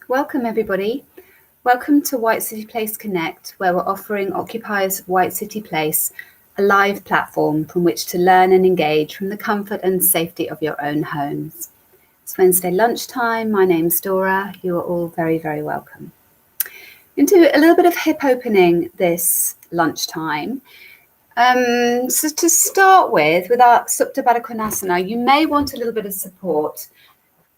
Welcome everybody. Welcome to White City Place Connect, where we're offering occupiers of White City Place a live platform from which to learn and engage from the comfort and safety of your own homes. It's Wednesday lunchtime. My name's Dora. You are all very, very welcome. I'm going to do a little bit of hip opening this lunchtime. So to start with our Supta Baddha Konasana, you may want a little bit of support.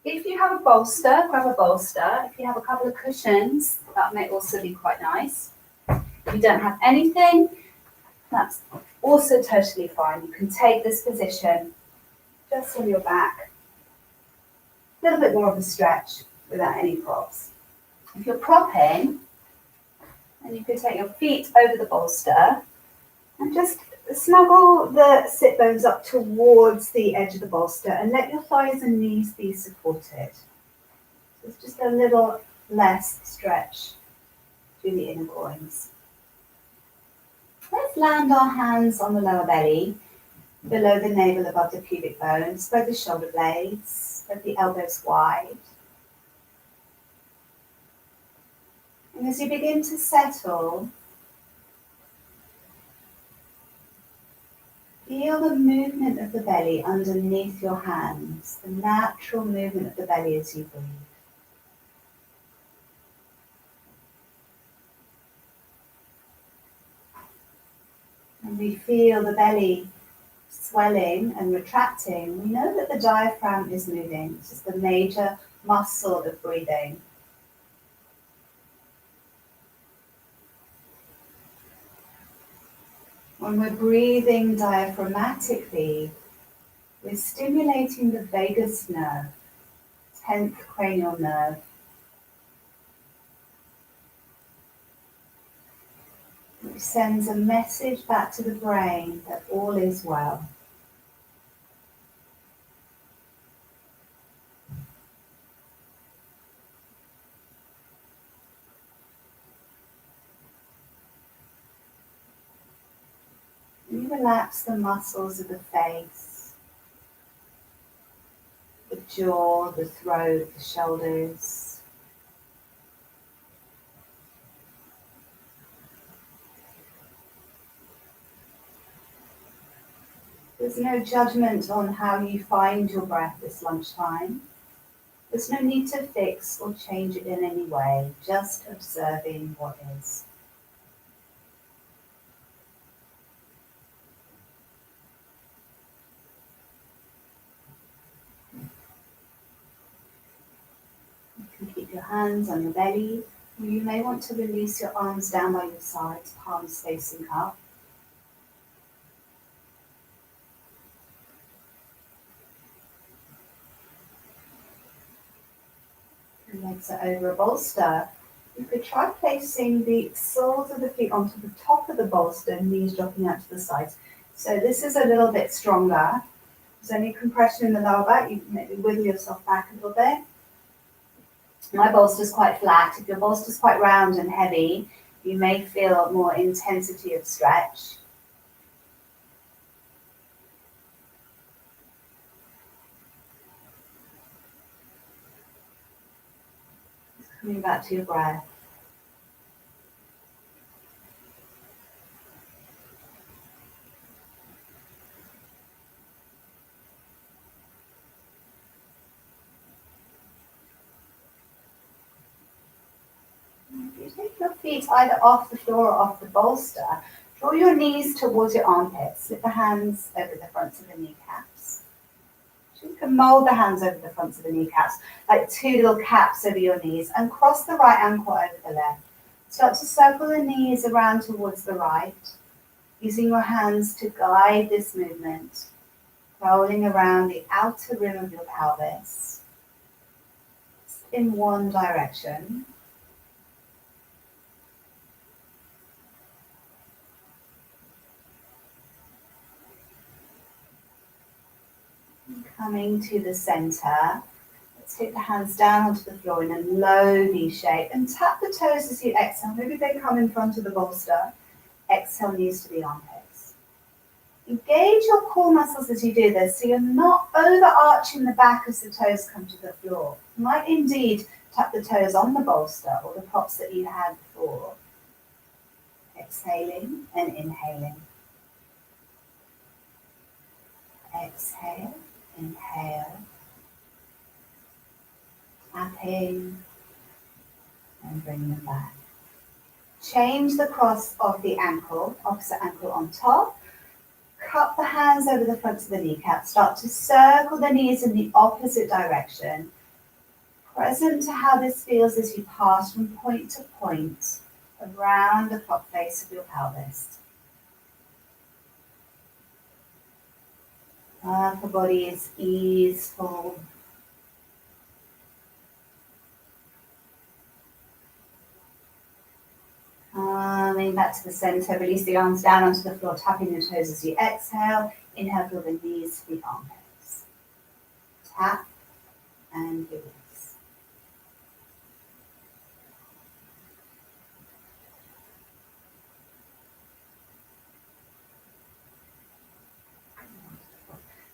If you have a bolster, grab a bolster. If you have a couple of cushions, that may also be quite nice. If you don't have anything, that's also totally fine. You can take this position just on your back. A little bit more of a stretch without any props. If you're propping, then you can take your feet over the bolster and just snuggle the sit bones up towards the edge of the bolster and let your thighs and knees be supported. So it's just a little less stretch through the inner groins. Let's land our hands on the lower belly, below the navel, above the pubic bone. Spread the shoulder blades, spread the elbows wide. And as you begin to settle, feel the movement of the belly underneath your hands, the natural movement of the belly as you breathe. And we feel the belly swelling and retracting. We know that the diaphragm is moving. This is the major muscle of breathing. When we're breathing diaphragmatically, we're stimulating the vagus nerve, 10th cranial nerve. Which sends a message back to the brain that all is well. You relax the muscles of the face, the jaw, the throat, the shoulders. There's no judgment on how you find your breath this lunchtime. There's no need to fix or change it in any way, just observing what is. You can keep your hands on your belly. You may want to release your arms down by your sides, palms facing up. Your legs are over a bolster. You could try placing the soles of the feet onto the top of the bolster, knees dropping out to the sides. So this is a little bit stronger. If there's any compression in the lower back, you can maybe wiggle yourself back a little bit. My bolster is quite flat. If your bolster is quite round and heavy, you may feel more intensity of stretch. Just coming back to your breath. You take your feet either off the floor or off the bolster. Draw your knees towards your armpits. Slip the hands over the fronts of the kneecaps. So you can mold the hands over the fronts of the kneecaps, like two little caps over your knees, and cross the right ankle over the left. Start to circle the knees around towards the right, using your hands to guide this movement, rolling around the outer rim of your pelvis in one direction. Coming to the center, let's take the hands down onto the floor in a low V shape and tap the toes as you exhale. Maybe they come in front of the bolster. Exhale, knees to the armpits. Engage your core muscles as you do this, so you're not overarching the back as the toes come to the floor. You might indeed Tap the toes on the bolster or the props that you had before. Exhaling and inhaling. Exhale, inhale. Tapping and bring them back. Change the cross of the ankle, opposite ankle on top. Cup the hands over the front of the kneecap. Start to circle the knees in the opposite direction. Present to how this feels as you pass from point to point around the top face of your pelvis. Upper body is easeful. Coming back to the center, release the arms down onto the floor, tapping the toes as you exhale. Inhale, draw the knees to the armpits. Tap and release.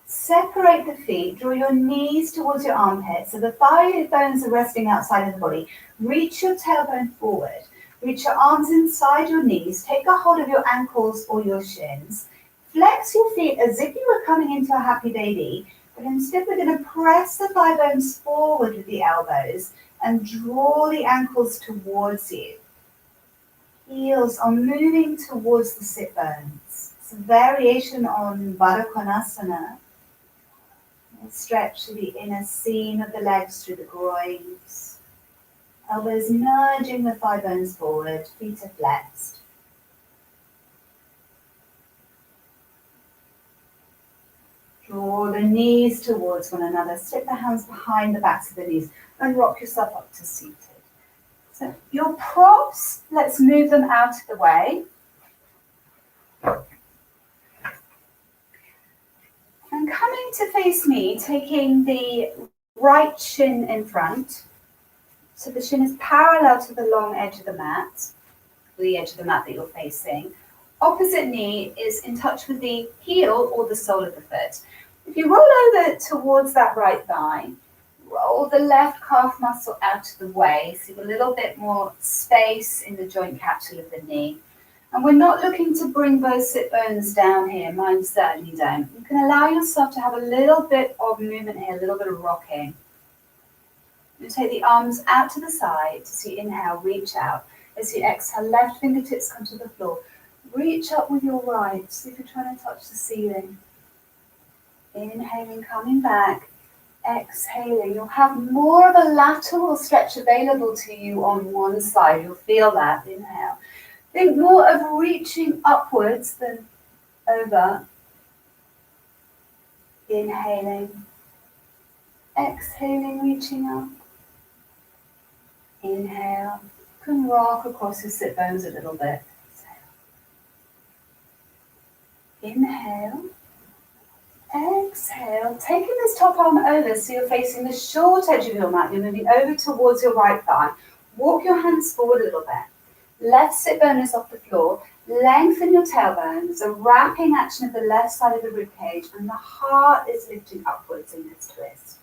Separate the feet, draw your knees towards your armpits so the thigh bones are resting outside of the body. Reach your tailbone forward. Reach your arms inside your knees. Take a hold of your ankles or your shins. Flex your feet as if you were coming into a happy baby, but instead we're going to press the thigh bones forward with the elbows and draw the ankles towards you. Heels are moving towards the sit bones. It's a variation on Baddha Konasana. Stretch the inner seam of the legs through the groins. Elbows nudging the thigh bones forward, feet are flexed. Draw the knees towards one another, slip the hands behind the backs of the knees and rock yourself up to seated. So your props, let's move them out of the way. And coming to face me, taking the right shin in front. So the shin is parallel to the long edge of the mat, the edge of the mat that you're facing. Opposite knee is in touch with the heel or the sole of the foot. If you roll over towards that right thigh, roll the left calf muscle out of the way, so you have a little bit more space in the joint capsule of the knee. And we're not looking to bring both sit bones down here, mine certainly don't. You can allow yourself to have a little bit of movement here, a little bit of rocking. You take the arms out to the side as you inhale, reach out. As you exhale, left fingertips come to the floor. Reach up with your right, see if you're trying to touch the ceiling. Inhaling, coming back. Exhaling, you'll have more of a lateral stretch available to you on one side. You'll feel that. Inhale. Think more of reaching upwards than over. Inhaling. Exhaling, reaching up. Inhale. You can rock across your sit bones a little bit. Inhale. Exhale. Taking this top arm over so you're facing the short edge of your mat. You're moving over towards your right thigh. Walk your hands forward a little bit. Left sit bone is off the floor. Lengthen your tailbone. There's a wrapping action of the left side of the rib cage, and the heart is lifting upwards in this twist.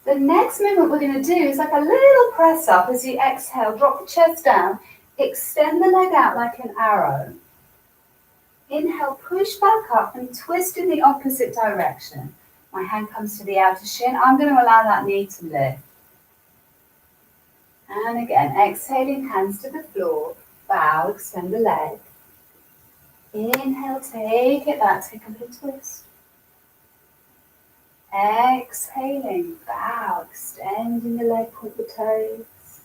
The next movement we're going to do is like a little press up as you exhale. Drop the chest down. Extend the leg out like an arrow. Inhale, push back up and twist in the opposite direction. My hand comes to the outer shin. I'm going to allow that knee to lift. And again, exhaling, hands to the floor. Bow, extend the leg. Inhale, take it back, take a little twist. Exhaling, bow, extending the leg, point the toes.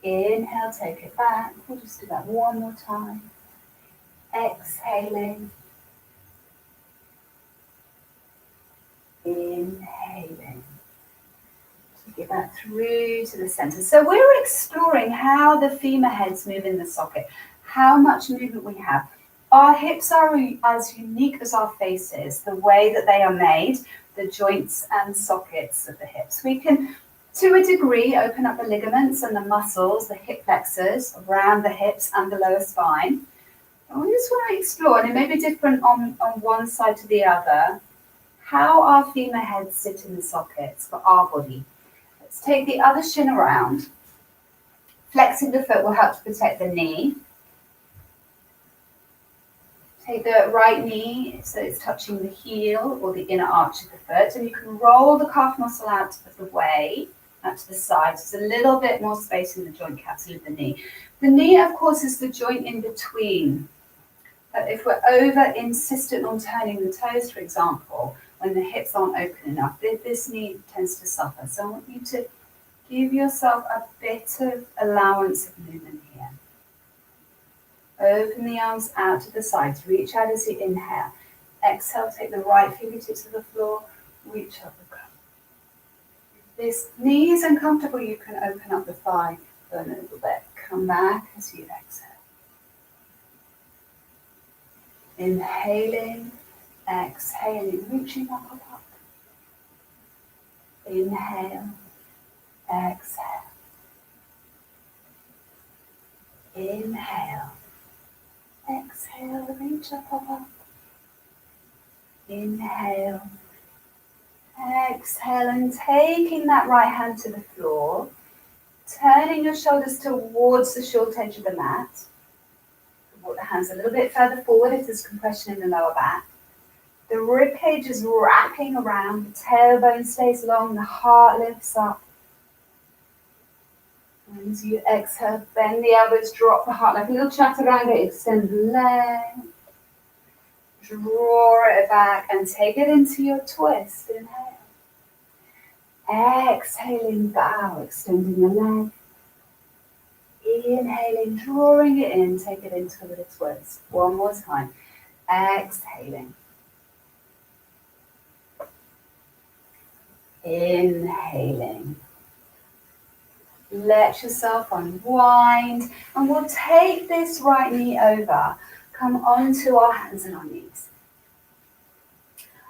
Inhale, take it back. We'll just do that one more time. Exhaling. Inhaling. Take it back through to the center. So we're exploring how the femur heads move in the socket, how much movement we have. Our hips are as unique as our faces, the way that they are made, the joints and sockets of the hips. We can, to a degree, open up the ligaments and the muscles, the hip flexors around the hips and the lower spine. And we just want to explore, and it may be different on one side to the other, how our femur heads sit in the sockets for our body. Let's take the other shin around. Flexing the foot will help to protect the knee. Take the right knee so it's touching the heel or the inner arch of the foot, and you can roll the calf muscle out of the way, out to the side. So there's a little bit more space in the joint capsule of the knee. The knee, of course, is the joint in between. But if we're over insistent on turning the toes, for example, when the hips aren't open enough, this knee tends to suffer. So I want you to give yourself a bit of allowance of movement here. Open the arms out to the sides. Reach out as you inhale. Exhale, take the right fingertips to the floor. Reach up and come. If this knee is uncomfortable, you can open up the thigh for a little bit. Come back as you exhale. Inhaling, exhaling, reaching up, up, up. Inhale, exhale. Inhale, exhale, reach up, up, up. Inhale, exhale, and taking that right hand to the floor, turning your shoulders towards the short edge of the mat. Walk the hands a little bit further forward if there's compression in the lower back. The rib cage is wrapping around, the tailbone stays long, the heart lifts up. And as you exhale, bend the elbows, drop the heart like a little chaturanga, extend the leg. Draw it back and take it into your twist. Inhale. Exhaling, bow, extending the leg. Inhaling, drawing it in, take it into a little twist. One more time. Exhaling. Inhaling. Let yourself unwind, and we'll take this right knee over. Come onto our hands and our knees.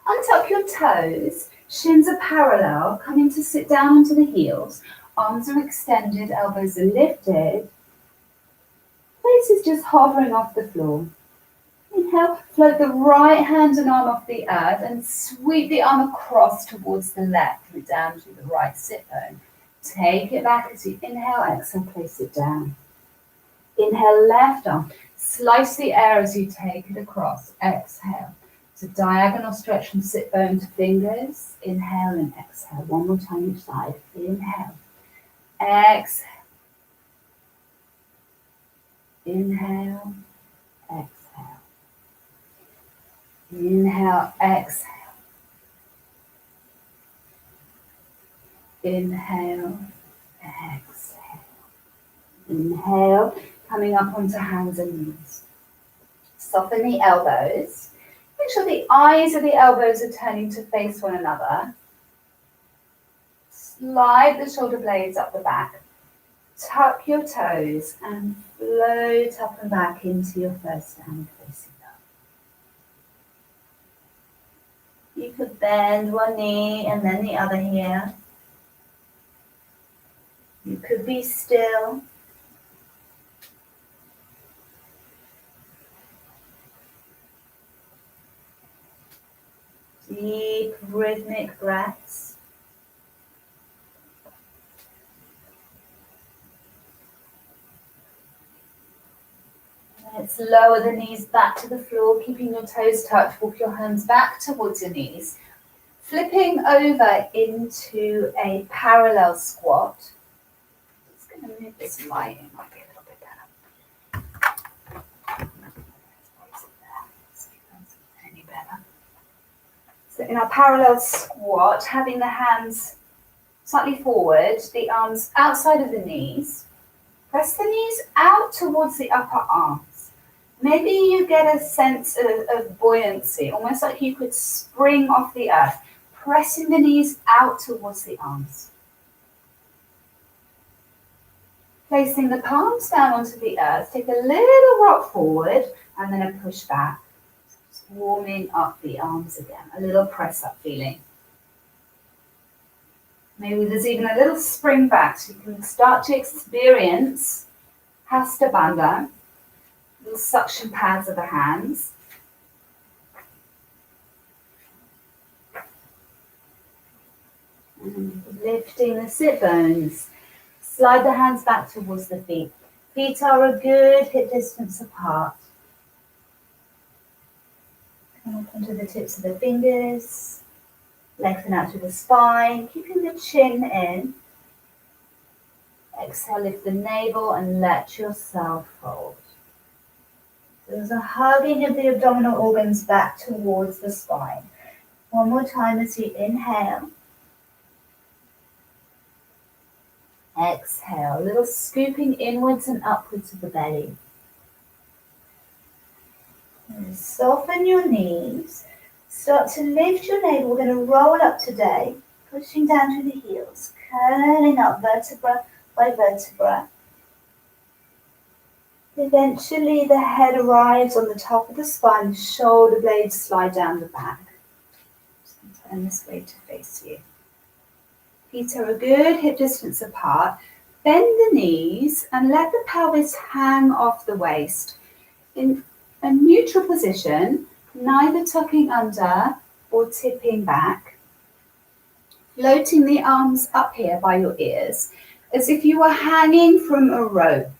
Untuck your toes, shins are parallel, coming to sit down onto the heels. Arms are extended, elbows are lifted. Face is just hovering off the floor. Inhale, float the right hand and arm off the earth and sweep the arm across towards the left, root down to the right sit bone. Take it back as you inhale, exhale, place it down. Inhale, left arm. Slice the air as you take it across. Exhale. It's a diagonal stretch from sit bone to fingers. Inhale and exhale. One more time each side. Inhale. Exhale. Inhale. Exhale. Inhale. Exhale. Inhale. Exhale. Inhale. Coming up onto hands and knees. Soften the elbows. Make sure the eyes of the elbows are turning to face one another. Slide the shoulder blades up the back. Tuck your toes and float up and back into your first downward facing dog. You could bend one knee and then the other here. You could be still. Deep rhythmic breaths. Let's lower the knees back to the floor, keeping your toes tucked. Walk your hands back towards your knees. Flipping over into a parallel squat. Just going to move this light, it might be a little bit better. Any better? So in our parallel squat, having the hands slightly forward, the arms outside of the knees. Press the knees out towards the upper arms. Maybe you get a sense of buoyancy, almost like you could spring off the earth, pressing the knees out towards the arms. Placing the palms down onto the earth, take a little rock forward and then a push back. Just warming up the arms again, a little press up feeling. Maybe there's even a little spring back, so you can start to experience Hasta Bandha, little suction pads of the hands. And lifting the sit bones. Slide the hands back towards the feet. Feet are a good hip distance apart. Come up onto the tips of the fingers. Lengthen out through the spine, keeping the chin in. Exhale, lift the navel and let yourself fold. There's a hugging of the abdominal organs back towards the spine. One more time as you inhale. Exhale, a little scooping inwards and upwards of the belly. And soften your knees. Start to lift your navel. We're going to roll up today, pushing down to the heels, curling up vertebra by vertebra. Eventually the head arrives on the top of the spine, shoulder blades slide down the back. Just going to turn this way to face you. Feet are a good hip distance apart. Bend the knees and let the pelvis hang off the waist. In a neutral position, neither tucking under or tipping back. Floating the arms up here by your ears, as if you were hanging from a rope.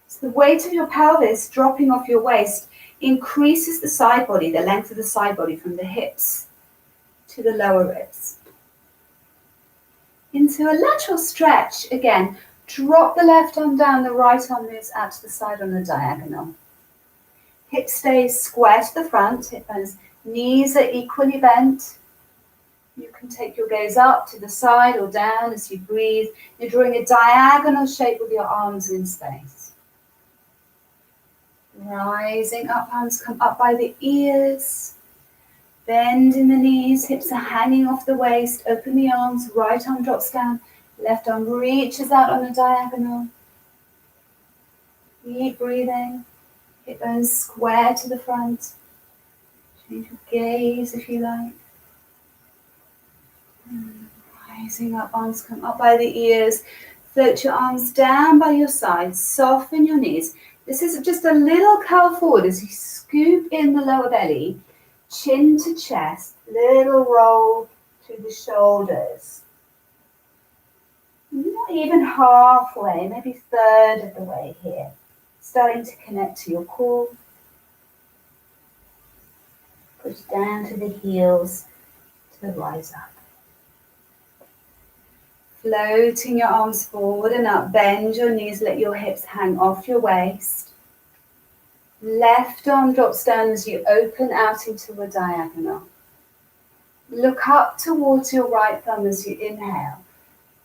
So the weight of your pelvis dropping off your waist increases the side body, the length of the side body from the hips to the lower ribs. Into a lateral stretch, again, drop the left arm down, the right arm moves out to the side on a diagonal. Hip stays square to the front, hip bones, knees are equally bent. You can take your gaze up to the side or down as you breathe. You're drawing a diagonal shape with your arms in space. Rising up, arms come up by the ears. Bend in the knees, hips are hanging off the waist. Open the arms, right arm drops down. Left arm reaches out on a diagonal. Keep breathing. Hip bones square to the front. Change your gaze if you like. Rising up, arms come up by the ears. Float your arms down by your sides. Soften your knees. This is just a little curl forward as you scoop in the lower belly. Chin to chest. Little roll to the shoulders. Not even halfway, maybe a third of the way here. Starting to connect to your core. Push down to the heels, to the rise up. Floating your arms forward and up, bend your knees, let your hips hang off your waist. Left arm drops down as you open out into a diagonal. Look up towards your right thumb as you inhale.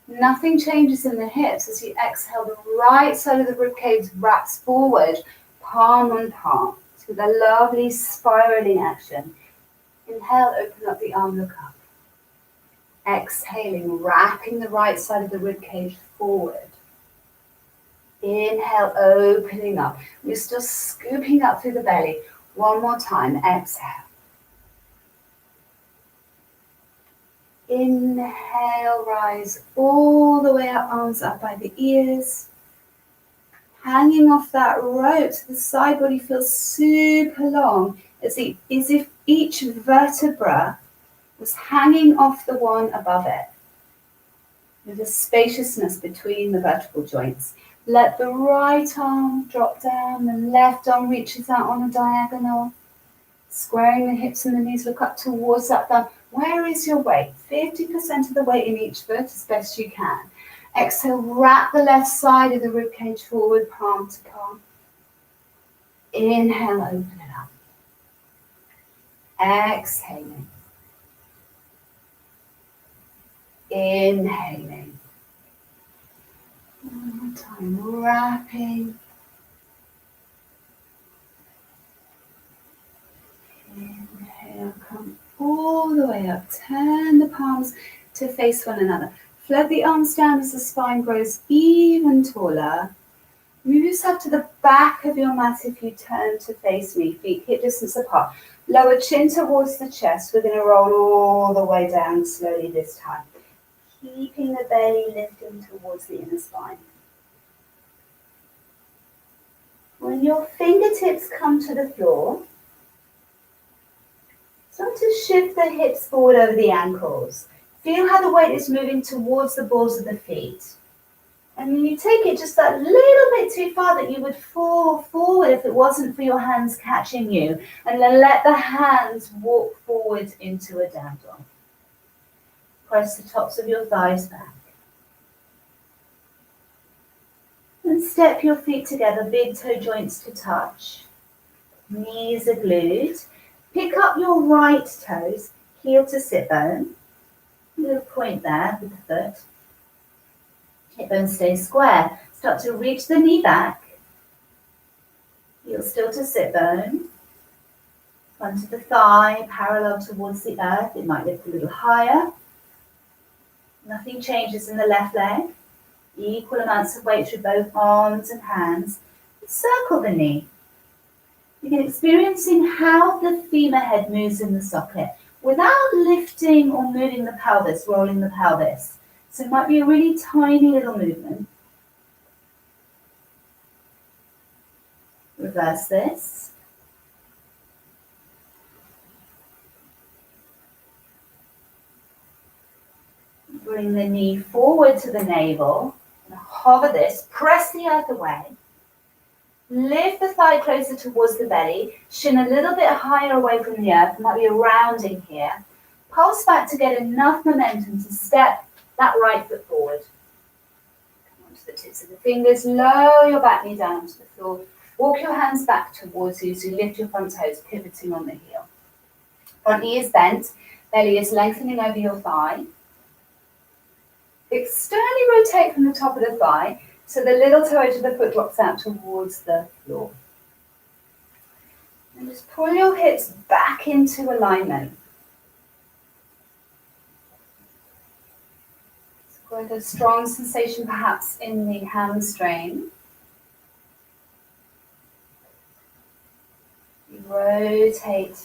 Nothing changes in the hips. As you exhale, the right side of the ribcage wraps forward, palm on palm, with a lovely spiraling action. Inhale, open up the arm, look up. Exhaling, wrapping the right side of the ribcage forward. Inhale, opening up. We're still scooping up through the belly. One more time, exhale. Inhale, rise all the way up, arms up by the ears. Hanging off that rope, so the side body feels super long, as if each vertebra was hanging off the one above it. There's a spaciousness between the vertebral joints. Let the right arm drop down, the left arm reaches out on a diagonal. Squaring the hips and the knees, look up towards that thumb. Where is your weight? 50% of the weight in each foot as best you can. Exhale, wrap the left side of the ribcage forward, palm to palm. Inhale, open it up. Exhaling. Inhaling. One more time, wrapping. Inhale, come all the way up. Turn the palms to face one another. Float the arms down as the spine grows even taller. Move yourself to the back of your mat if you turn to face me, feet hip distance apart. Lower chin towards the chest. We're going to roll all the way down slowly this time. Keeping the belly lifting towards the inner spine. When your fingertips come to the floor, start to shift the hips forward over the ankles. Feel how the weight is moving towards the balls of the feet. And you take it just that little bit too far that you would fall forward if it wasn't for your hands catching you. And then let the hands walk forward into a down dog. Press the tops of your thighs back. And step your feet together, big toe joints to touch. Knees are glued. Pick up your right toes, heel to sit bone. A little point there with the foot. Hip bone stays square. Start to reach the knee back. Heel still to sit bone. Front of the thigh parallel towards the earth. It might lift a little higher. Nothing changes in the left leg. Equal amounts of weight through both arms and hands. Circle the knee. Begin experiencing how the femur head moves in the socket without lifting or moving the pelvis, rolling the pelvis. So it might be a really tiny little movement. Reverse this. Bring the knee forward to the navel. And hover this. Press the earth away. Lift the thigh closer towards the belly. Shin a little bit higher away from the earth. There might be a rounding here. Pulse back to get enough momentum to step that right foot forward. Come onto the tips of the fingers. Lower your back knee down to the floor. Walk your hands back towards you as you lift your front toes, pivoting on the heel. Front knee is bent. Belly is lengthening over your thigh. Externally rotate from the top of the thigh so the little toe edge of the foot drops out towards the floor. And just pull your hips back into alignment. It's quite a strong sensation perhaps in the hamstring. You rotate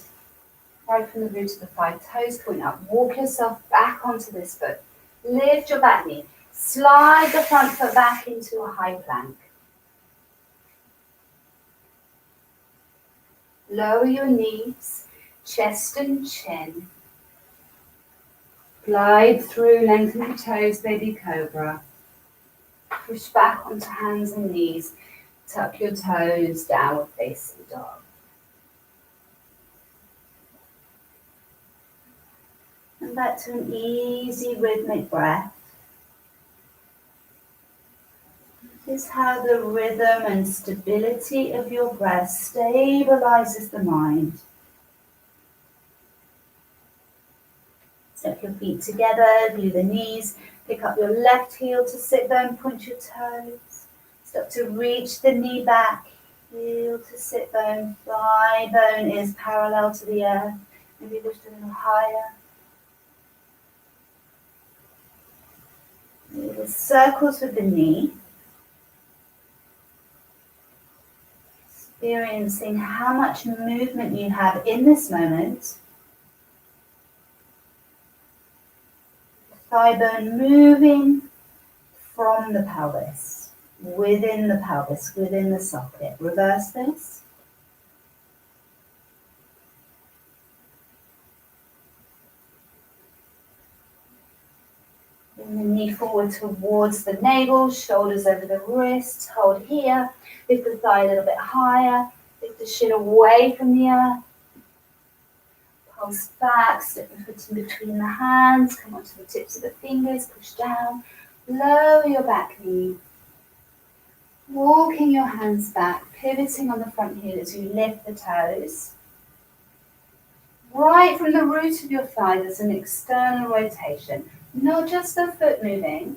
right from the root of the thigh, toes point up. Walk yourself back onto this foot. Lift your back knee. Slide the front foot back into a high plank. Lower your knees, chest and chin. Glide through, lengthen your toes, baby cobra. Push back onto hands and knees. Tuck your toes, downward facing dog. And back to an easy rhythmic breath. Notice how the rhythm and stability of your breath stabilizes the mind. Step your feet together, glue the knees, pick up your left heel to sit bone, point your toes. Start to reach the knee back, heel to sit bone, thigh bone is parallel to the earth. Maybe lift a little higher. Little circles with the knee. Experiencing how much movement you have in this moment. The thigh bone moving from the pelvis, within the socket. Reverse this. Bring the knee forward towards the navel, shoulders over the wrists, hold here. Lift the thigh a little bit higher, lift the shin away from the earth. Pulse back, step the foot in between the hands, come onto the tips of the fingers, push down. Lower your back knee. Walking your hands back, pivoting on the front heel as you lift the toes. Right from the root of your thigh, there's an external rotation. Not just the foot moving,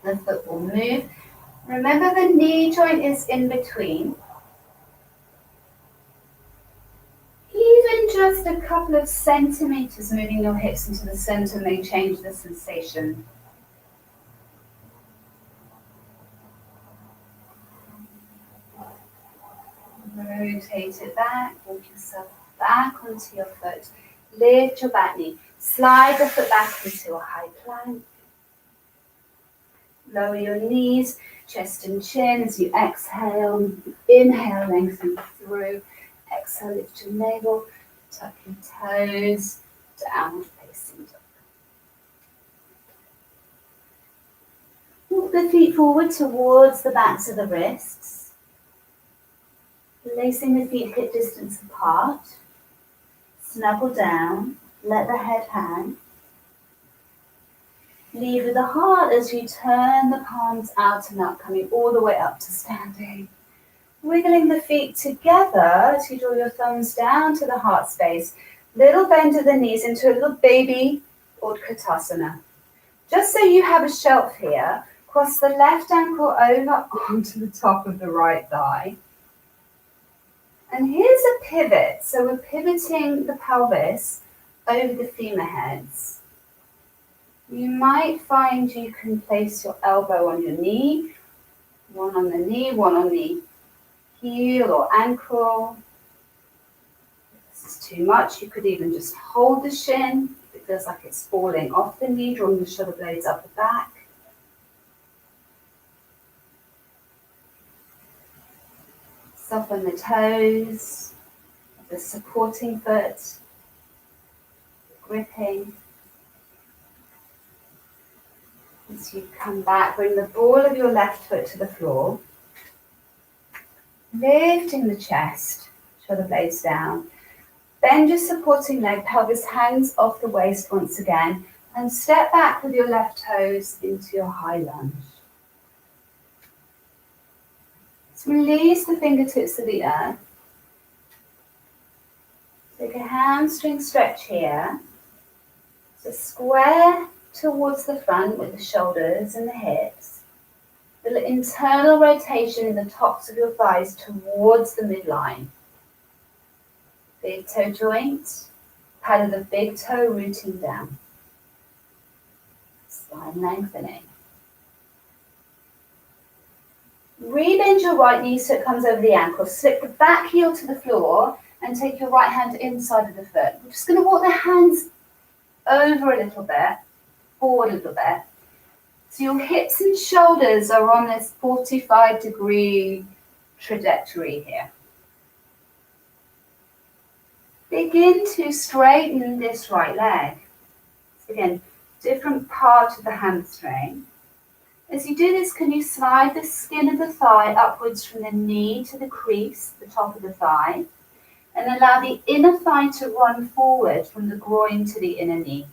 the foot will move. Remember the knee joint is in between. Even just a couple of centimeters moving your hips into the center may change the sensation. Rotate it back, walk yourself back onto your foot. Lift your back knee. Slide the foot back into a high plank. Lower your knees, chest and chin as you exhale. Inhale, lengthen through. Exhale, lift your navel. Tuck your toes. Downward facing dog. Walk the feet forward towards the backs of the wrists, placing the feet hip distance apart. Snuggle down, let the head hang. Lead with the heart as you turn the palms out and up, coming all the way up to standing. Wiggling the feet together as you draw your thumbs down to the heart space. Little bend of the knees into a little baby Utkatasana. Just so you have a shelf here, cross the left ankle over onto the top of the right thigh. And here's a pivot. So we're pivoting the pelvis over the femur heads. You might find you can place your elbow on your knee, one on the knee, one on the heel or ankle. If this is too much, you could even just hold the shin. If it feels like it's falling off the knee, drawing the shoulder blades up the back. Soften the toes, the supporting foot, gripping. As you come back, bring the ball of your left foot to the floor. Lifting the chest, shoulder blades down. Bend your supporting leg, pelvis hangs off the waist once again, and step back with your left toes into your high lunge. Release the fingertips to the earth. Take a hamstring stretch here. So square towards the front with the shoulders and the hips. Little internal rotation in the tops of your thighs towards the midline. Big toe joint, pad of the big toe rooting down. Spine lengthening. Rebend your right knee so it comes over the ankle. Slip the back heel to the floor and take your right hand inside of the foot. We're just going to walk the hands over a little bit, forward a little bit. So your hips and shoulders are on this 45-degree trajectory here. Begin to straighten this right leg. So again, different part of the hamstring. As you do this, can you slide the skin of the thigh upwards from the knee to the crease, the top of the thigh, and allow the inner thigh to run forward from the groin to the inner knee.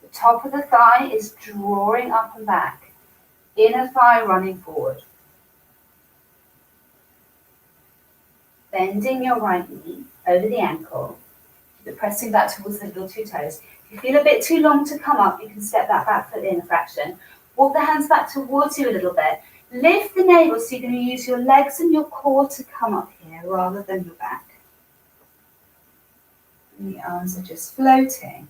The top of the thigh is drawing up and back, inner thigh running forward. Bending your right knee over the ankle, pressing back towards the little two toes. If you feel a bit too long to come up, you can step that back foot in a fraction. Walk the hands back towards you a little bit. Lift the navel so you're going to use your legs and your core to come up here rather than your back. And the arms are just floating.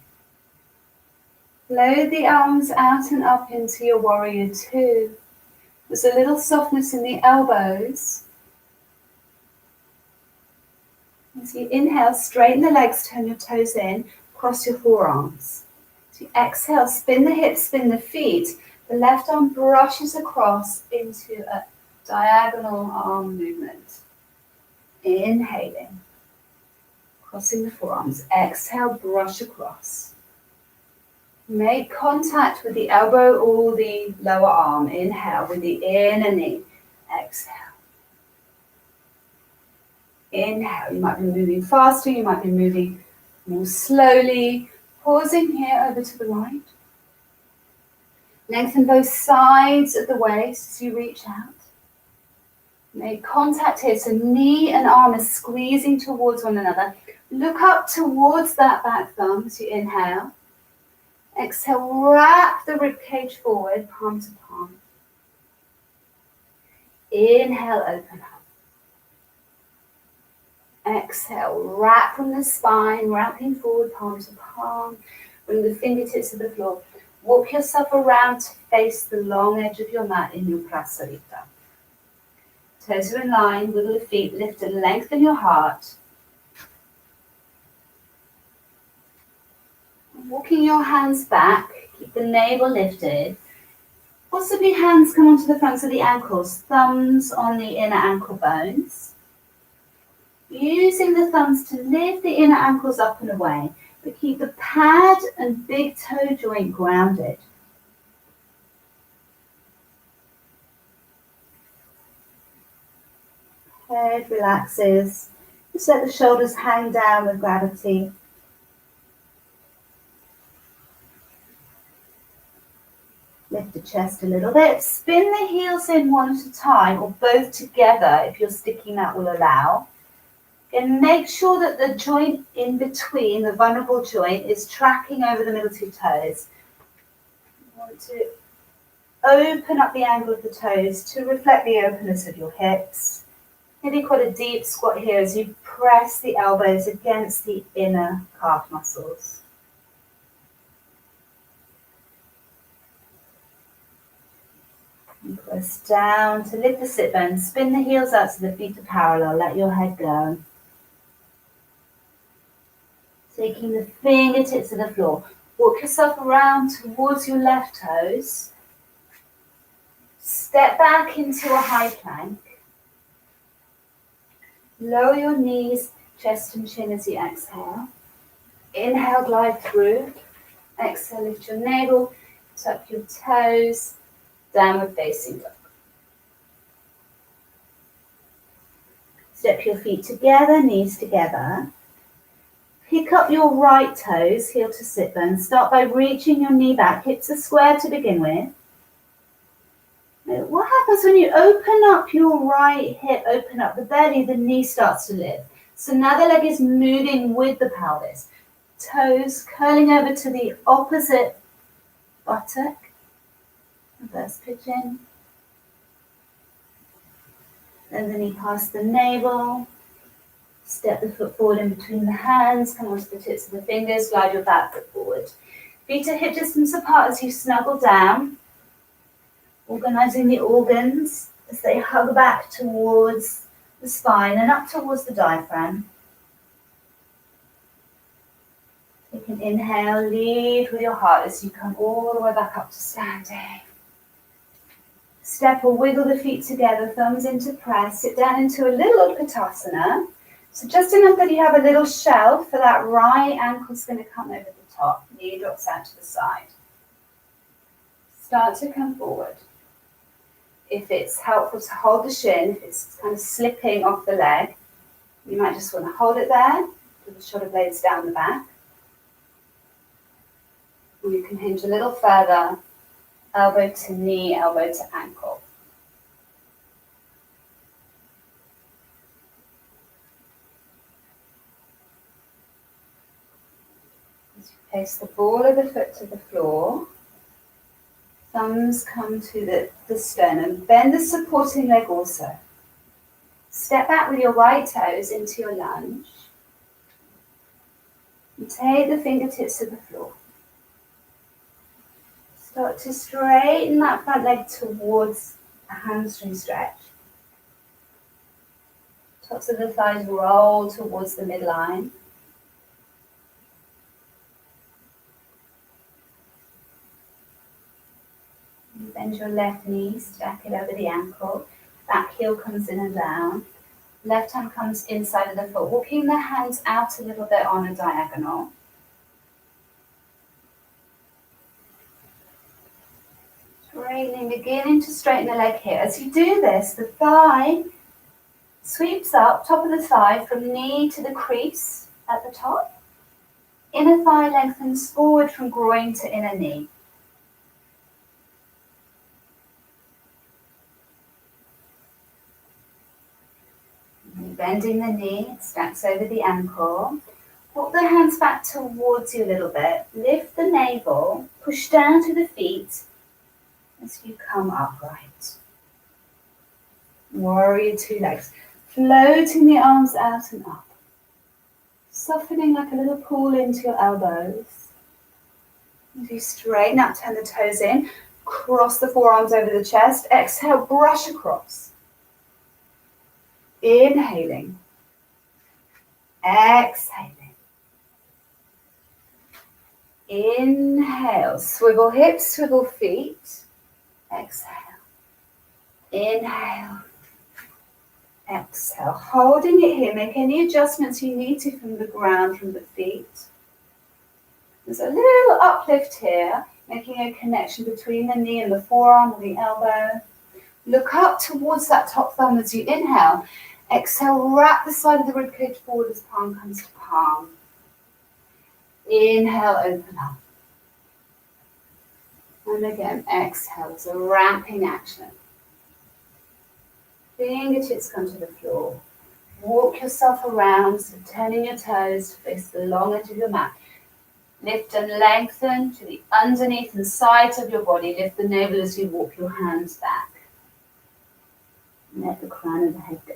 Float the arms out and up into your warrior two. There's a little softness in the elbows. As you inhale, straighten the legs, turn your toes in, cross your forearms. As you exhale, spin the hips, spin the feet. The left arm brushes across into a diagonal arm movement. Inhaling, crossing the forearms. Exhale, brush across. Make contact with the elbow or the lower arm. Inhale with the inner knee. Exhale. Inhale. You might be moving faster, you might be moving more slowly. Pausing here over to the right. Lengthen both sides of the waist as you reach out. Make contact here, so knee and arm are squeezing towards one another. Look up towards that back thumb as you inhale. Exhale, wrap the ribcage forward, palm to palm. Inhale, open up. Exhale, wrap from the spine, wrapping forward, palm to palm. Bring the fingertips to the floor. Walk yourself around to face the long edge of your mat in your prasarita. Toes are in line, wiggle the feet, lift and lengthen your heart. Walking your hands back, keep the navel lifted. Possibly hands come onto the fronts of the ankles, thumbs on the inner ankle bones. Using the thumbs to lift the inner ankles up and away, but keep the pad and big toe joint grounded. Head relaxes. Just let the shoulders hang down with gravity. Lift the chest a little bit. Spin the heels in one at a time or both together if your sticky mat will allow. And make sure that the joint in between, the vulnerable joint, is tracking over the middle two toes. You want to open up the angle of the toes to reflect the openness of your hips. Maybe quite a deep squat here as you press the elbows against the inner calf muscles. And press down to lift the sit bones. Spin the heels out so the feet are parallel. Let your head go. Taking the fingertips to the floor. Walk yourself around towards your left toes. Step back into a high plank. Lower your knees, chest and chin as you exhale. Inhale, glide through. Exhale, lift your navel, tuck your toes, downward facing dog. Step your feet together, knees together. Pick up your right toes, heel to sit bone. Start by reaching your knee back, hips are square to begin with. Now, what happens when you open up your right hip, open up the belly, the knee starts to lift. So now the leg is moving with the pelvis. Toes curling over to the opposite buttock. Reverse pigeon. Then the knee past the navel. Step the foot forward in between the hands. Come onto the tips of the fingers. Glide your back foot forward. Feet are hip distance apart as you snuggle down. Organizing the organs as they hug back towards the spine and up towards the diaphragm. Take an inhale, lead with your heart as you come all the way back up to standing. Step or wiggle the feet together, thumbs into press, sit down into a little Utkatasana. So just enough that you have a little shelf for that right ankle's going to come over the top. Knee drops out to the side. Start to come forward. If it's helpful to hold the shin, if it's kind of slipping off the leg, you might just want to hold it there with the shoulder blades down the back. Or you can hinge a little further, elbow to knee, elbow to ankle. As you place the ball of the foot to the floor, thumbs come to the sternum. Bend the supporting leg also. Step back with your right toes into your lunge. And take the fingertips to the floor. Start to straighten that front leg towards a hamstring stretch. Tops of the thighs roll towards the midline. Bend your left knee, stack it over the ankle. Back heel comes in and down. Left hand comes inside of the foot, walking the hands out a little bit on a diagonal. Straightening, beginning to straighten the leg here. As you do this, the thigh sweeps up, top of the thigh, from knee to the crease at the top. Inner thigh lengthens forward from groin to inner knee. Bending the knee, it stacks over the ankle. Walk the hands back towards you a little bit. Lift the navel, push down to the feet as you come upright. Warrior two legs. Floating the arms out and up. Softening like a little pool into your elbows. As you straighten up, turn the toes in. Cross the forearms over the chest. Exhale, brush across. Inhaling, exhaling. Inhale, swivel hips, swivel feet. Exhale. Inhale, exhale. Holding it here, make any adjustments you need to from the ground, from the feet. There's a little uplift here, making a connection between the knee and the forearm or the elbow. Look up towards that top thumb as you inhale. Exhale, wrap the side of the ribcage forward as palm comes to palm. Inhale, open up. And again, exhale, it's a wrapping action. Fingertips come to the floor. Walk yourself around, so turning your toes to face the long edge of your mat. Lift and lengthen to the underneath and sides of your body. Lift the navel as you walk your hands back. Let the crown of the head go.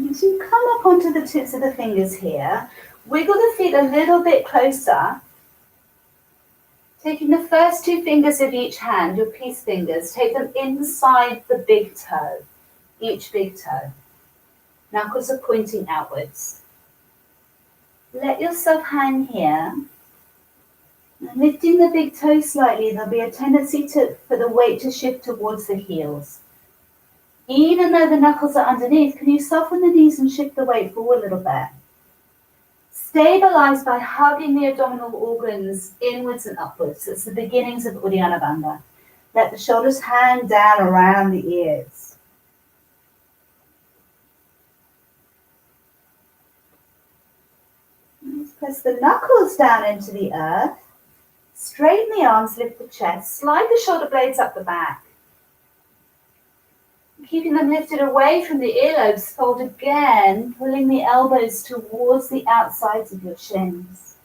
As you come up onto the tips of the fingers here, wiggle the feet a little bit closer. Taking the first two fingers of each hand, your peace fingers, take them inside the big toe, each big toe. Knuckles are pointing outwards. Let yourself hang here. And lifting the big toe slightly, there'll be a tendency for the weight to shift towards the heels. Even though the knuckles are underneath, can you soften the knees and shift the weight forward a little bit? Stabilize by hugging the abdominal organs inwards and upwards. It's the beginnings of Uddiyana Bandha. Let the shoulders hang down around the ears. Let's press the knuckles down into the earth. Straighten the arms, lift the chest. Slide the shoulder blades up the back. Keeping them lifted away from the earlobes, fold again, pulling the elbows towards the outsides of your shins.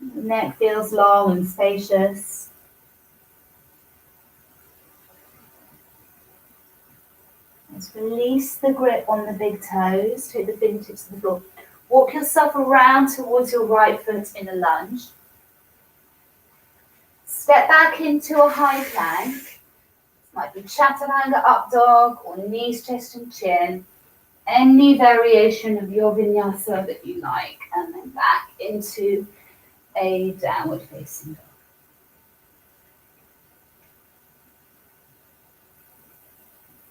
The neck feels long and spacious. Let's release the grip on the big toes, take the fingertips to the floor. Walk yourself around towards your right foot in a lunge. Step back into a high plank. Might be Chaturanga, up dog, or knees, chest and chin. Any variation of your vinyasa that you like. And then back into a downward facing dog.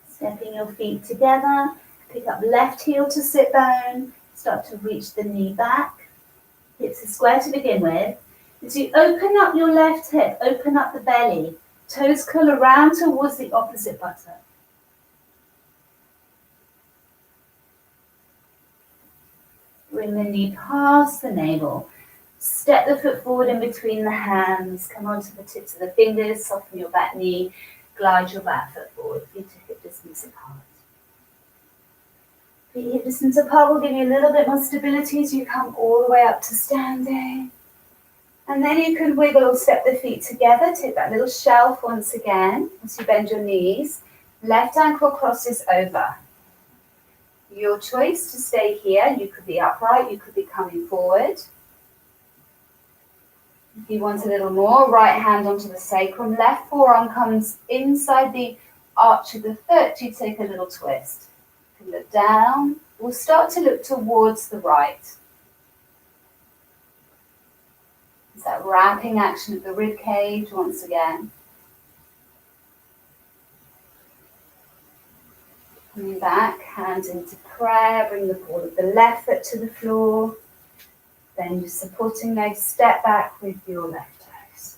Stepping your feet together. Pick up left heel to sit bone. Start to reach the knee back. Hips are square to begin with. As you open up your left hip, open up the belly. Toes curl around towards the opposite buttock. Bring the knee past the navel. Step the foot forward in between the hands. Come onto the tips of the fingers. Soften your back knee. Glide your back foot forward. Feet to hip distance apart. Feet hip distance apart will give you a little bit more stability as you come all the way up to standing. And then you can wiggle or step the feet together. Take that little shelf once again as you bend your knees. Left ankle crosses over. Your choice to stay here. You could be upright, you could be coming forward. If you want a little more, right hand onto the sacrum. Left forearm comes inside the arch of the foot. You take a little twist. You can look down. We'll start to look towards the right. It's that wrapping action of the rib cage once again. Coming back, hands into prayer, bring the ball of the left foot to the floor. Then your supporting leg, step back with your left toes.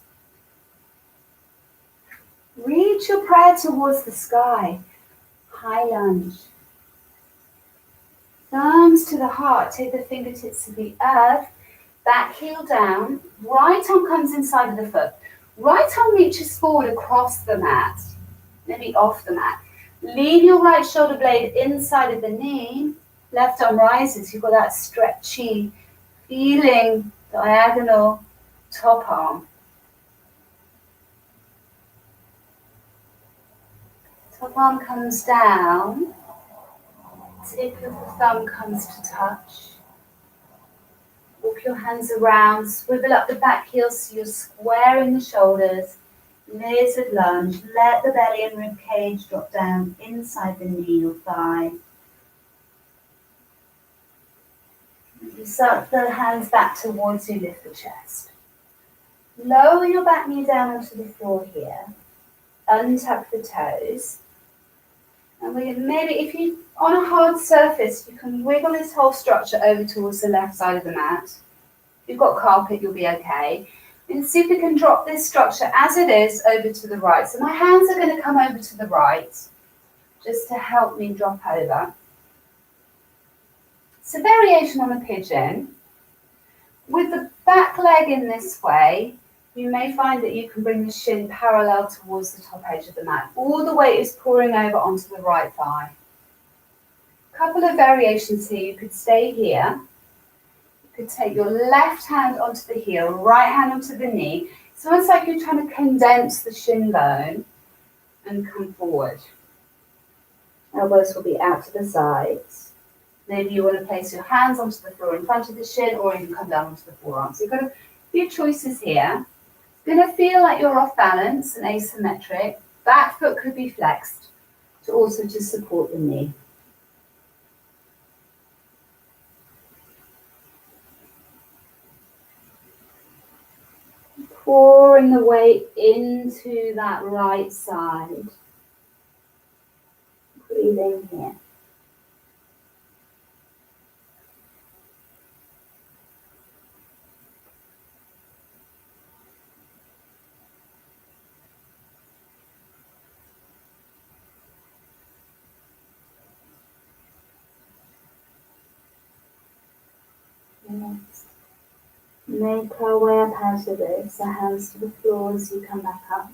Reach your prayer towards the sky. High lunge. Thumbs to the heart, take the fingertips to the earth. Back heel down, right arm comes inside of the foot. Right arm reaches forward across the mat, maybe off the mat. Lean your right shoulder blade inside of the knee. Left arm rises, you've got that stretchy feeling, diagonal top arm. Top arm comes down, tip of the thumb comes to touch. Walk your hands around, swivel up the back heel so you're squaring the shoulders. Lizard lunge, let the belly and rib cage drop down inside the knee or thigh. You suck the hands back towards you, lift the chest. Lower your back knee down onto the floor here. Untuck the toes. And maybe if you on a hard surface, you can wiggle this whole structure over towards the left side of the mat. If you've got carpet, you'll be okay. And see if we can drop this structure as it is over to the right. So my hands are going to come over to the right, just to help me drop over. So variation on a pigeon. With the back leg in this way, you may find that you can bring the shin parallel towards the top edge of the mat. All the weight is pouring over onto the right thigh. A couple of variations here. You could stay here. You could take your left hand onto the heel, right hand onto the knee. It's almost like you're trying to condense the shin bone and come forward. Elbows will be out to the sides. Maybe you want to place your hands onto the floor in front of the shin, or you can come down onto the forearms. So you've got a few choices here. It's going to feel like you're off balance and asymmetric. Back foot could be flexed to also to support the knee. Pouring the weight into that right side. Breathing here. Next. Make our way up out of this, the hands to the floor as you come back up.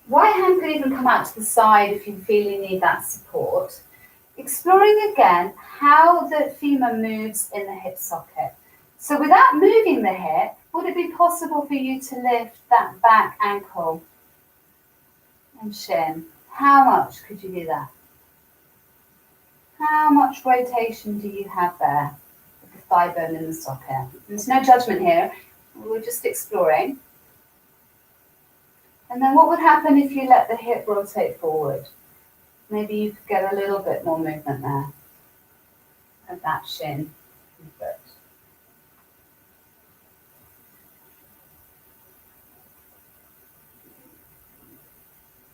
Right hand could even come out to the side if you feel you need that support. Exploring again how the femur moves in the hip socket. So without moving the hip, would it be possible for you to lift that back ankle and shin? How much could you do that? How much rotation do you have there with the thigh bone in the socket? There's no judgment here. We're just exploring. And then what would happen if you let the hip rotate forward? Maybe you could get a little bit more movement there of that shin and foot.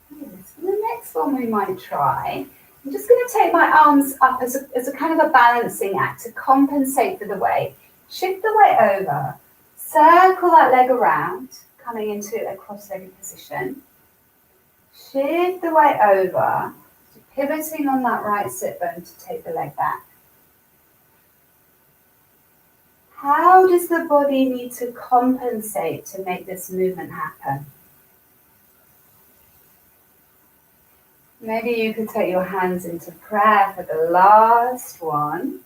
So the next one we might try, I'm just going to take my arms up as a kind of a balancing act to compensate for the weight. Shift the weight over, circle that leg around, coming into a cross-legged position. Shift the weight over, pivoting on that right sit bone to take the leg back. How does the body need to compensate to make this movement happen? Maybe you could take your hands into prayer for the last one.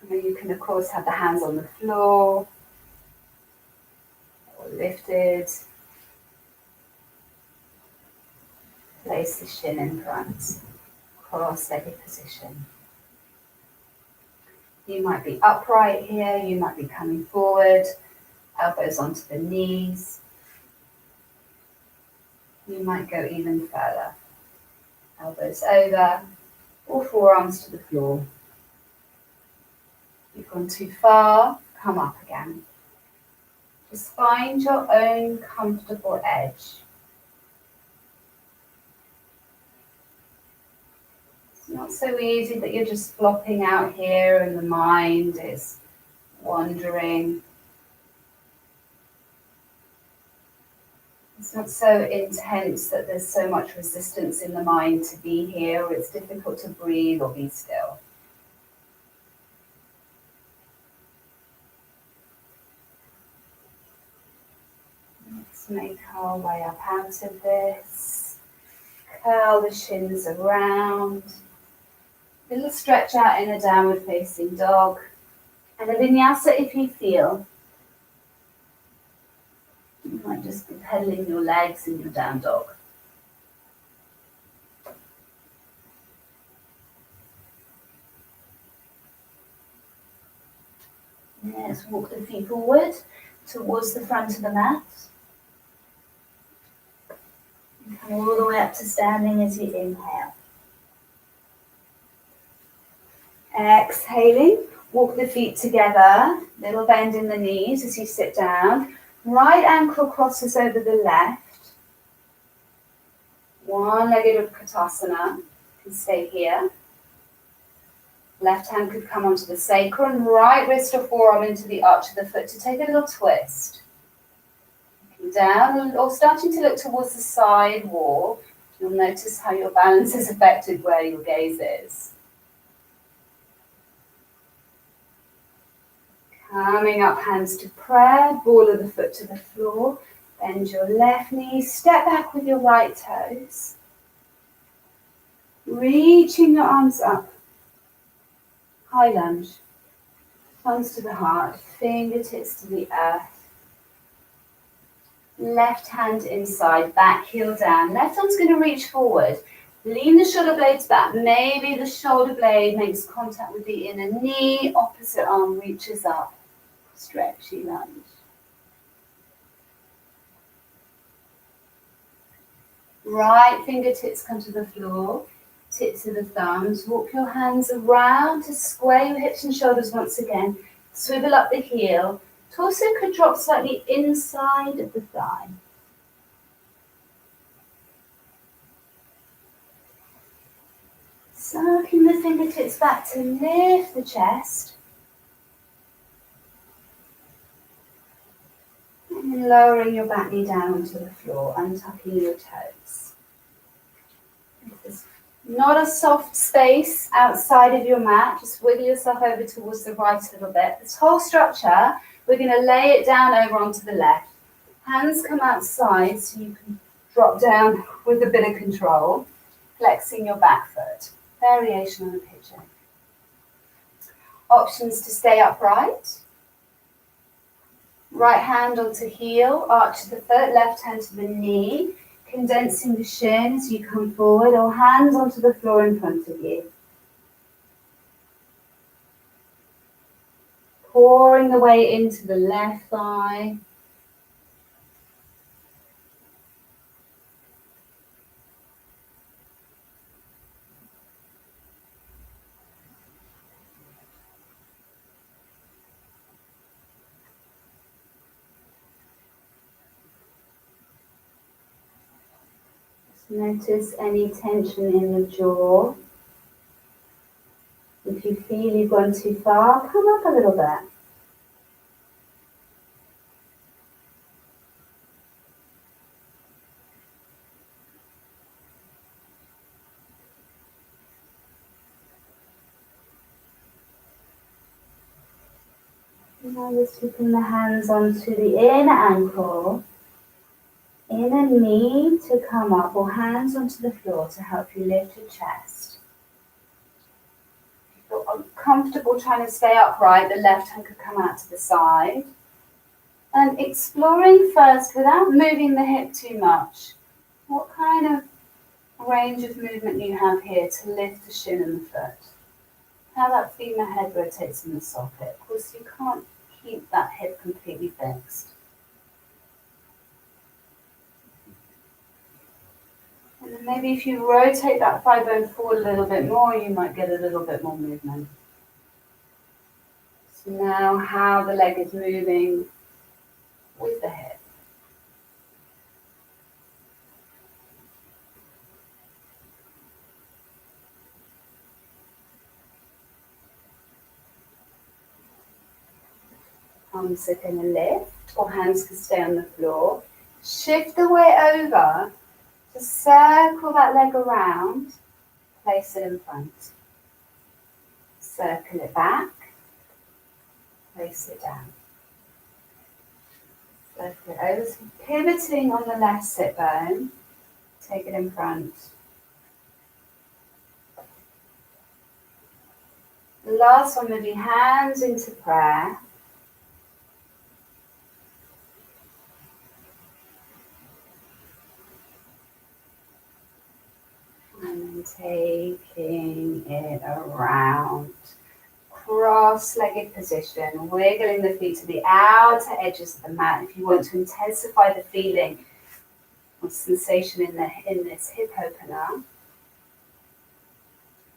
And then you can, of course, have the hands on the floor or lifted. Place the shin in front, cross-legged position. You might be upright here, you might be coming forward, elbows onto the knees. You might go even further. Elbows over, or forearms to the floor. If you've gone too far, come up again. Just find your own comfortable edge. It's not so easy that you're just flopping out here and the mind is wandering. It's not so intense that there's so much resistance in the mind to be here, or it's difficult to breathe or be still. Let's make our way up out of this. Curl the shins around. Little stretch out in a downward facing dog. And a vinyasa if you feel. You might just be pedaling your legs in your down dog. Let's walk the feet forward towards the front of the mat. And come all the way up to standing as you inhale. Exhaling, walk the feet together, little bend in the knees as you sit down. Right ankle crosses over the left. One-legged Utkatasana. You can stay here. Left hand could come onto the sacrum, right wrist or forearm into the arch of the foot to take a little twist. Looking down or starting to look towards the side wall, you'll notice how your balance is affected where your gaze is. Coming up, hands to prayer, ball of the foot to the floor. Bend your left knee, step back with your right toes. Reaching your arms up. High lunge. Thumbs to the heart, fingertips to the earth. Left hand inside, back heel down. Left arm's going to reach forward. Lean the shoulder blades back. Maybe the shoulder blade makes contact with the inner knee. Opposite arm reaches up. Stretchy lunge. Right fingertips come to the floor, tips of the thumbs. Walk your hands around to square your hips and shoulders once again. Swivel up the heel. Torso could drop slightly inside of the thigh. Sucking the fingertips back to lift the chest. And lowering your back knee down onto the floor, untucking your toes. There's not a soft space outside of your mat. Just wiggle yourself over towards the right a little bit. This whole structure, we're going to lay it down over onto the left. Hands come outside so you can drop down with a bit of control, flexing your back foot. Variation on the pigeon. Options to stay upright. Right hand onto heel, arch of the foot, left hand to the knee, condensing the shin as you come forward, or hands onto the floor in front of you. Pouring the weight into the left thigh. Notice any tension in the jaw. If you feel you've gone too far, come up a little bit. Now just keeping the hands onto the inner ankle. Inner knee to come up, or hands onto the floor to help you lift your chest. If you're uncomfortable trying to stay upright, the left hand could come out to the side. And exploring first, without moving the hip too much, what kind of range of movement you have here to lift the shin and the foot. How that femur head rotates in the socket. Of course, you can't keep that hip completely fixed. And then maybe if you rotate that thigh bone forward a little bit more, you might get a little bit more movement. So now how the leg is moving with the hip. Arms are going to lift, or hands can stay on the floor. Shift the weight over. Just circle that leg around, place it in front. Circle it back, place it down. Circle it over, so pivoting on the left sit bone, take it in front. The last one, maybe hands into prayer. And taking it around, cross-legged position, wiggling the feet to the outer edges of the mat. If you want to intensify the feeling or sensation in this hip opener,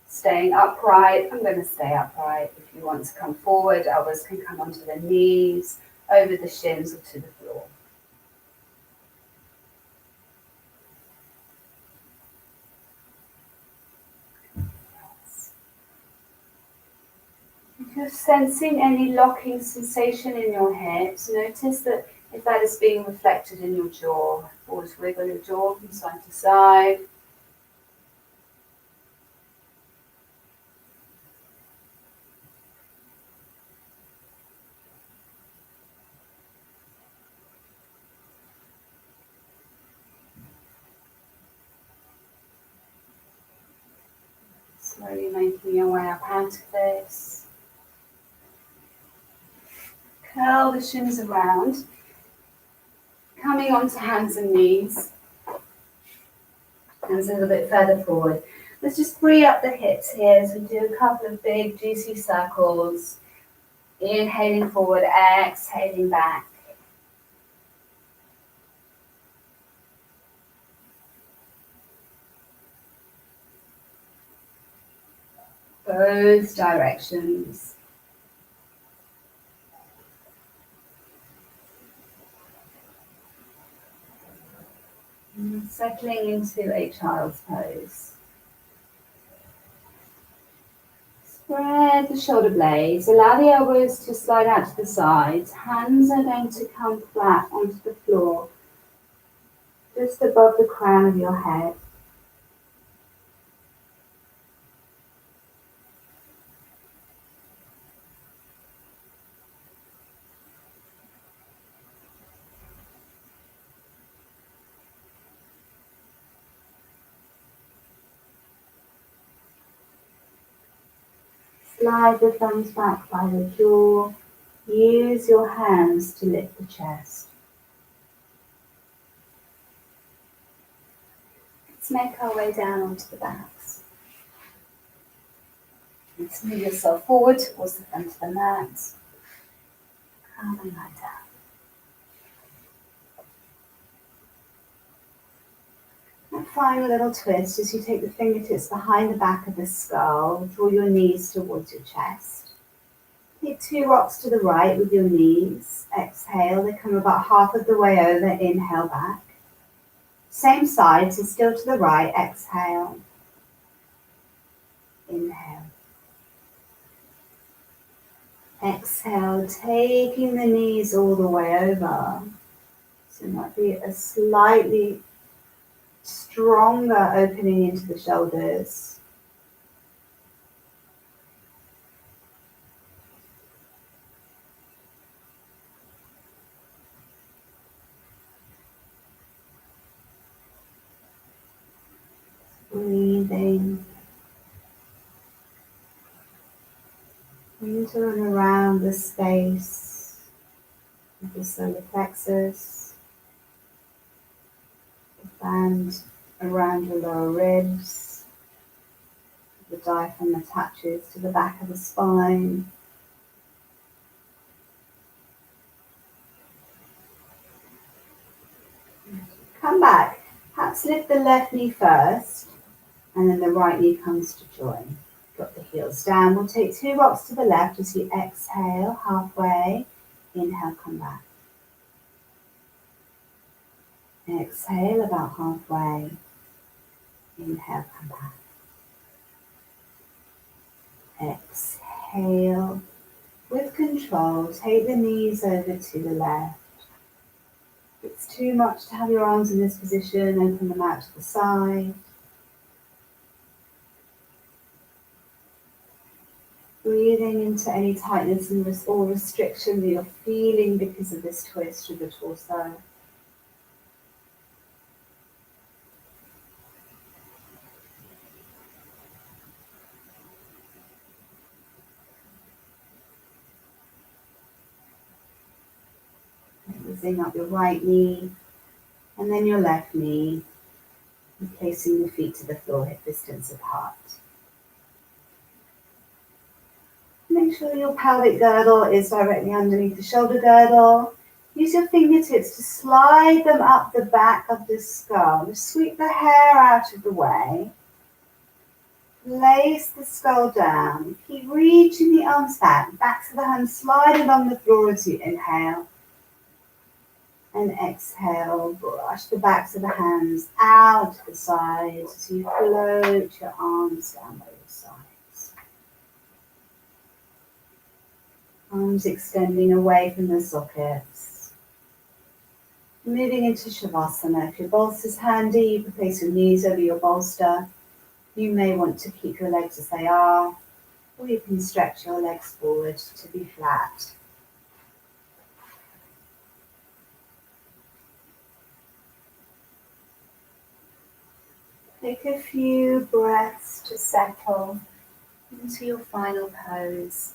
staying upright. I'm going to stay upright. If you want to come forward, others can come onto the knees, over the shins, or to the floor. If sensing any locking sensation in your hips, notice that if that is being reflected in your jaw. Always wiggle your jaw from side to side. Slowly making your way up out of this. Curl the shins around, coming onto hands and knees. Hands a little bit further forward. Let's just free up the hips here as we do a couple of big juicy circles. Inhaling forward, exhaling back. Both directions. And settling into a child's pose. Spread the shoulder blades. Allow the elbows to slide out to the sides. Hands are going to come flat onto the floor, just above the crown of your head. Slide the thumbs back by the jaw. Use your hands to lift the chest. Let's make our way down onto the backs. Let's move yourself forward towards the front of the mat. Come and lie down. And final little twist as you take the fingertips behind the back of the skull. Draw your knees towards your chest. Take 2 rocks to the right with your knees. Exhale, they come about half of the way over. Inhale back. Same side, so still to the right. Exhale. Inhale. Exhale, taking the knees all the way over. So it might be a slightly stronger opening into the shoulders. Breathing into and around the space of the solar plexus, the band around your lower ribs, the diaphragm attaches to the back of the spine. Come back, perhaps lift the left knee first, and then the right knee comes to join. Drop the heels down. We'll take 2 rocks to the left as you exhale halfway. Inhale, come back. Exhale about halfway. Inhale, come back. Exhale. With control, take the knees over to the left. If it's too much to have your arms in this position, open them out to the side. Breathing into any tightness or restriction that you're feeling because of this twist through the torso. Raising up your right knee and then your left knee, and placing the feet to the floor, hip distance apart. Make sure your pelvic girdle is directly underneath the shoulder girdle. Use your fingertips to slide them up the back of the skull. Just sweep the hair out of the way. Place the skull down. Keep reaching the arms back. Backs of the hands slide along the floor as you inhale. And exhale, brush the backs of the hands out to the sides as you float your arms down by your sides. Arms extending away from the sockets. Moving into Shavasana. If your bolster's handy, you can place your knees over your bolster. You may want to keep your legs as they are, or you can stretch your legs forward to be flat. Take a few breaths to settle into your final pose.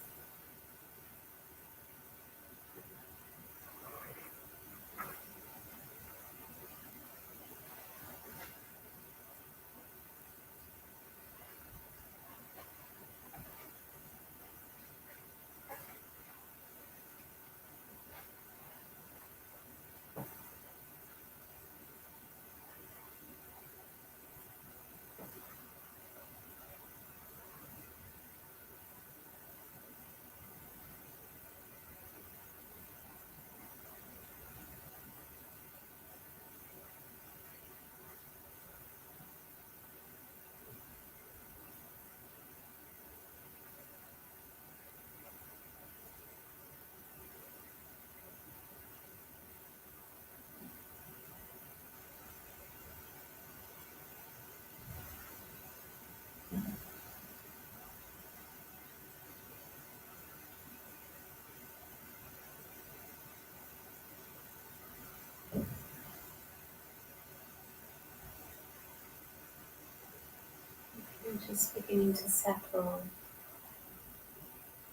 You're just beginning to settle.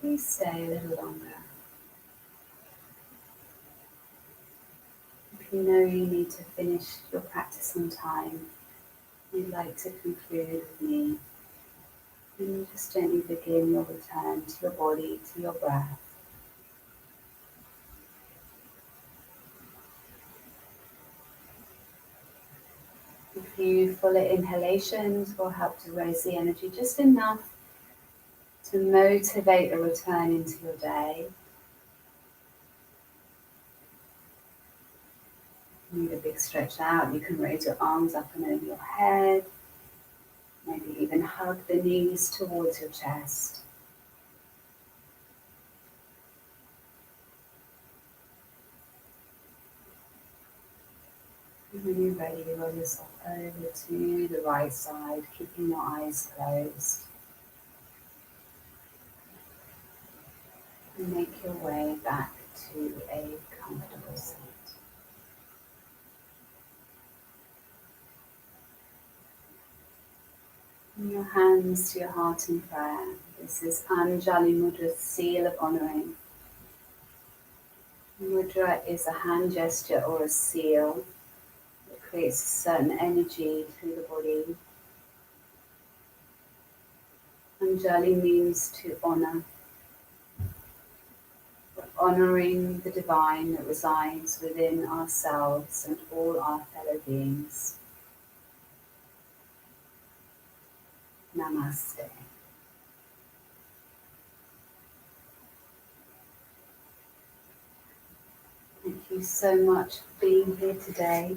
Please stay a little longer. If you know you need to finish your practice on time, you'd like to conclude with me, then just gently begin your return to your body, to your breath. A few fuller inhalations will help to raise the energy just enough to motivate a return into your day. Need a big stretch out, you can raise your arms up and over your head. Maybe even hug the knees towards your chest. And when you're ready, roll yourself over to the right side, keeping your eyes closed. And make your way back to a comfortable seat. Bring your hands to your heart in prayer. This is Anjali Mudra's seal of honouring. Mudra is a hand gesture or a seal that creates a certain energy through the body. Anjali means to honour. We're honouring the divine that resides within ourselves and all our fellow beings. Namaste. Thank you so much for being here today.